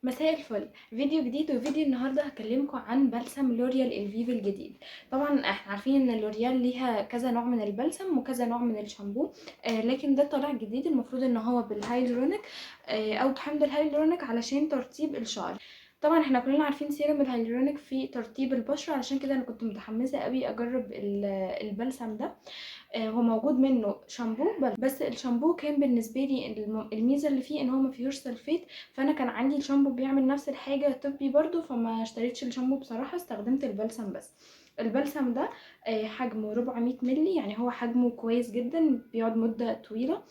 مساء الفل. فيديو جديد، وفيديو النهارده هكلمكم عن بلسم لوريال الفيف الجديد. طبعا احنا عارفين ان لوريال ليها كذا نوع من البلسم وكذا نوع من الشامبو، لكن ده طالع جديد المفروض ان هو بالهايلورونيك، او بحمض الهايلورونيك علشان ترطيب الشعر. طبعا احنا كلنا عارفين سيرم الهايلورونيك في ترطيب البشره، علشان كده انا كنت متحمسه قوي اجرب البلسم ده. هو موجود منه شامبو، بس الشامبو كان بالنسبه لي الميزه اللي فيه ان هو ما فيهوش سلفيت، فانا كان عندي الشامبو بيعمل نفس الحاجه طبي برضو، فما اشتريتش الشامبو بصراحه، استخدمت البلسم بس. البلسم ده حجمه 400 مللي، يعني هو حجمه كويس جدا، بيقعد مده طويله.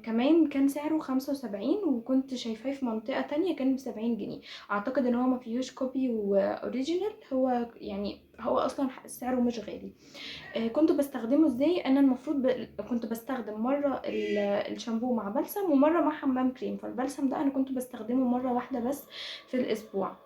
كمان كان سعره 75، وكنت شايفاه في منطقة تانية كان ب70 جنيه. اعتقد ان هو ما فيهوش كوبي واوريجينال، هو يعني هو اصلا سعره مش غالي. كنت بستخدمه ازاي؟ انا المفروض كنت بستخدم مره الشامبو مع بلسم ومره مع حمام كريم، فالبلسم ده انا كنت بستخدمه مره واحده بس في الاسبوع.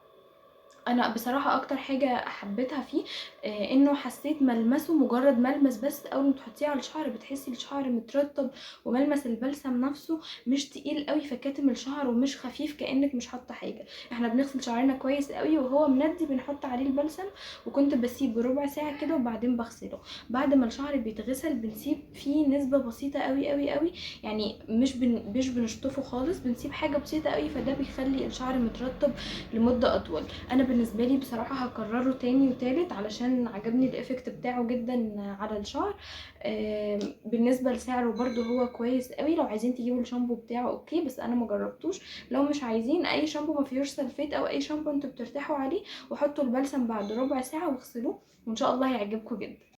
انا بصراحه اكتر حاجه حبيتها فيه انه حسيت ملمسه مجرد ملمس بس، اول ما تحطيه على الشعر بتحسي الشعر مترطب، وملمس البلسم نفسه مش تقيل قوي فكاتم الشعر، ومش خفيف كانك مش حاطه حاجه. احنا بنغسل شعرنا كويس قوي وهو مندي بنحط عليه البلسم، وكنت بسيبه ربع ساعه كده وبعدين بغسله. بعد ما الشعر بيتغسل بنسيب فيه نسبه بسيطه قوي قوي قوي، يعني مش بنشطفه خالص، بنسيب حاجه بسيطه قوي، فده بيخلي الشعر مترطب لمده اطول. انا بالنسبه لي بصراحه هكرره تاني وتالت علشان عجبني الايفكت بتاعه جدا على الشعر. بالنسبه لسعره برضو هو كويس قوي، لو عايزين تجيبوا الشامبو بتاعه اوكي، بس انا مجربتوش. لو مش عايزين اي شامبو ما فيهوش سلفيت او اي شامبو انتوا بترتاحوا عليه، وحطوا البلسم بعد ربع ساعه واغسلوه، وان شاء الله هيعجبكم جدا.